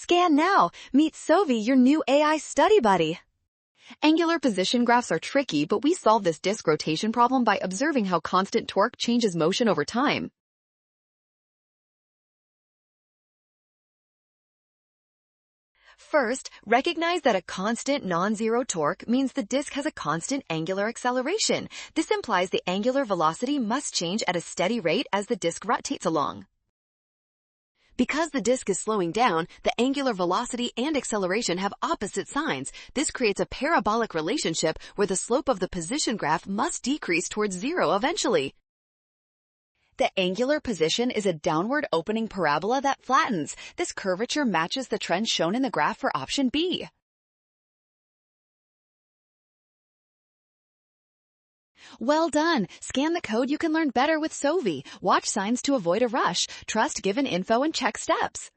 Scan now. Meet Sovi, your new AI study buddy. Angular position graphs are tricky, but we solve this disk rotation problem by observing how constant torque changes motion over time. First, recognize that a constant non-zero torque means the disk has a constant angular acceleration. This implies the angular velocity must change at a steady rate as the disk rotates along. Because the disk is slowing down, the angular velocity and acceleration have opposite signs. This creates a parabolic relationship where the slope of the position graph must decrease towards zero eventually. The angular position is a downward opening parabola that flattens. This curvature matches the trend shown in the graph for option B. Well done! Scan the code you can learn better with Sovi. Watch signs to avoid a rush. Trust given info and check steps.